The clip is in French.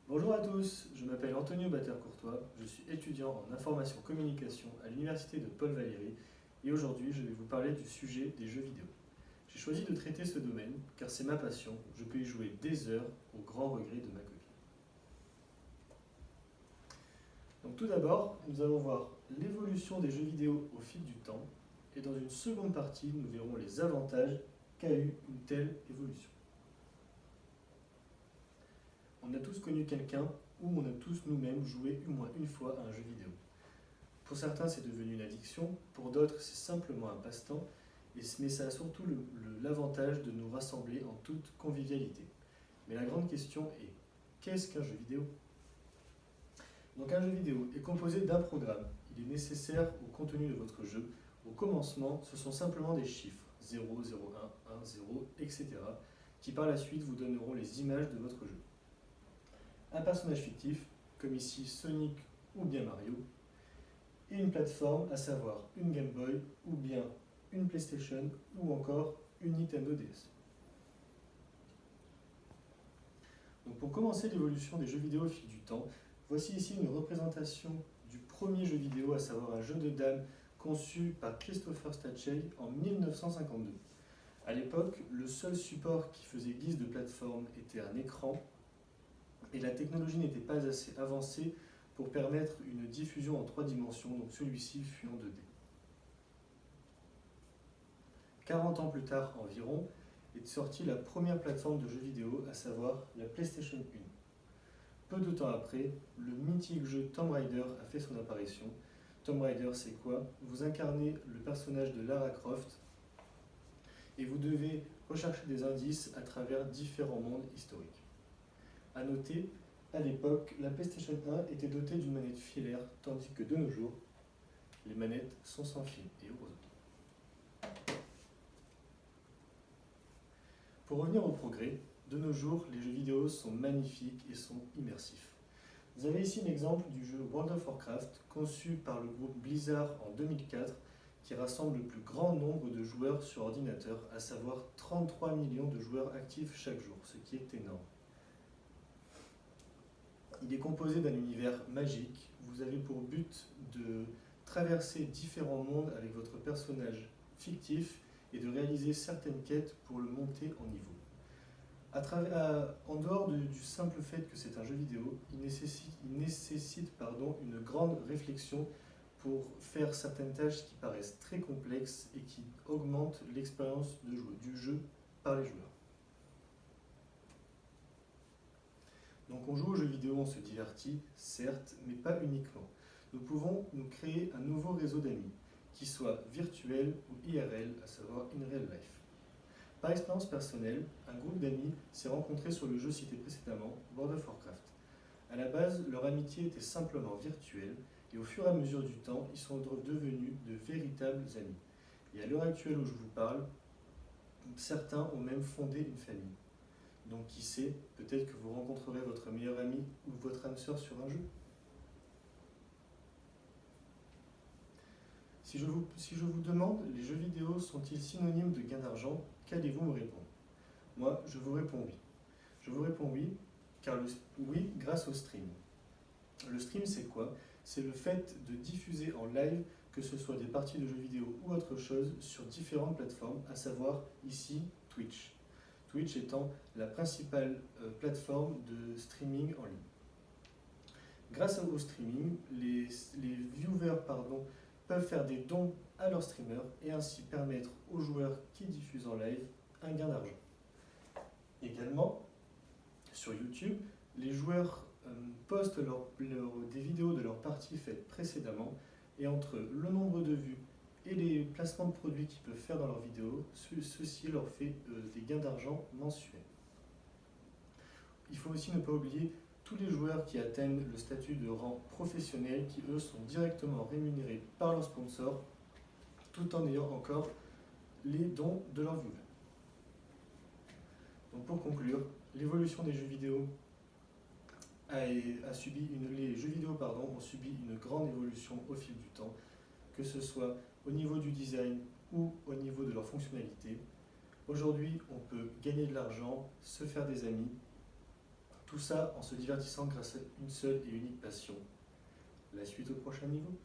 Bonjour à tous, je m'appelle Antonio Bater-Courtois, je suis étudiant en information communication à l'université de Paul Valéry et aujourd'hui je vais vous parler du sujet des jeux vidéo. J'ai choisi de traiter ce domaine car c'est ma passion, je peux y jouer des heures au grand regret de ma copine. Donc tout d'abord, nous allons voir l'évolution des jeux vidéo au fil du temps et dans une seconde partie, nous verrons les avantages qu'a eu une telle évolution. On a tous connu quelqu'un ou on a tous nous-mêmes joué au moins une fois à un jeu vidéo. Pour certains, c'est devenu une addiction, pour d'autres, c'est simplement un passe-temps, mais ça a surtout l'avantage de nous rassembler en toute convivialité. Mais la grande question est, qu'est-ce qu'un jeu vidéo? Donc un jeu vidéo est composé d'un programme. Il est nécessaire au contenu de votre jeu. Au commencement, ce sont simplement des chiffres, 0, 0, 1, 1, 0, etc., qui par la suite vous donneront les images de votre jeu. Un personnage fictif, comme ici Sonic ou bien Mario, et une plateforme, à savoir une Game Boy ou bien une PlayStation ou encore une Nintendo DS. Donc pour commencer l'évolution des jeux vidéo au fil du temps, voici ici une représentation du premier jeu vidéo, à savoir un jeu de dames conçu par Christopher Stachey en 1952. À l'époque, le seul support qui faisait guise de plateforme était un écran et la technologie n'était pas assez avancée pour permettre une diffusion en 3 dimensions, donc celui-ci fut en 2D. 40 ans plus tard environ, est sortie la première plateforme de jeux vidéo, à savoir la PlayStation 1. Peu de temps après, le mythique jeu Tomb Raider a fait son apparition. Tomb Raider, c'est quoi? Vous incarnez le personnage de Lara Croft et vous devez rechercher des indices à travers différents mondes historiques. A noter, à l'époque, la PlayStation 1 était dotée d'une manette filaire, tandis que de nos jours, les manettes sont sans fil, et heureusement. Pour revenir au progrès, de nos jours, les jeux vidéo sont magnifiques et sont immersifs. Vous avez ici l'exemple du jeu World of Warcraft, conçu par le groupe Blizzard en 2004, qui rassemble le plus grand nombre de joueurs sur ordinateur, à savoir 33 millions de joueurs actifs chaque jour, ce qui est énorme. Il est composé d'un univers magique. Vous avez pour but de traverser différents mondes avec votre personnage fictif et de réaliser certaines quêtes pour le monter en niveau. En dehors du simple fait que c'est un jeu vidéo, il nécessite une grande réflexion pour faire certaines tâches qui paraissent très complexes et qui augmentent l'expérience du jeu par les joueurs. Donc on joue aux jeux vidéo, on se divertit, certes, mais pas uniquement. Nous pouvons nous créer un nouveau réseau d'amis, qui soit virtuel ou IRL, à savoir in real life. Par expérience personnelle, un groupe d'amis s'est rencontré sur le jeu cité précédemment, World of Warcraft. À la base, leur amitié était simplement virtuelle, et au fur et à mesure du temps, ils sont devenus de véritables amis. Et à l'heure actuelle où je vous parle, certains ont même fondé une famille. Donc qui sait, peut-être que vous rencontrerez votre meilleur ami ou votre âme sœur sur un jeu. Si je vous demande, les jeux vidéo sont-ils synonymes de gain d'argent, qu'allez-vous me répondre? Moi, je vous réponds oui. Je vous réponds oui, oui, grâce au stream. Le stream, c'est quoi? C'est le fait de diffuser en live, que ce soit des parties de jeux vidéo ou autre chose, sur différentes plateformes, à savoir ici Twitch. Twitch étant la principale plateforme de streaming en ligne. Grâce au streaming, les viewers peuvent faire des dons à leurs streamers et ainsi permettre aux joueurs qui diffusent en live un gain d'argent. Également, sur YouTube, les joueurs postent des vidéos de leurs parties faites précédemment et entre le nombre de vues et les placements de produits qu'ils peuvent faire dans leurs vidéos, ceci leur fait des gains d'argent mensuels. Il faut aussi ne pas oublier tous les joueurs qui atteignent le statut de rang professionnel qui, eux, sont directement rémunérés par leurs sponsors tout en ayant encore les dons de leurs viewers. Donc pour conclure, l'évolution des jeux vidéo les jeux vidéo ont subi une grande évolution au fil du temps, que ce soit au niveau du design ou au niveau de leur fonctionnalité. Aujourd'hui, on peut gagner de l'argent, se faire des amis, Tout ça en se divertissant grâce à une seule et unique passion. La suite au prochain niveau.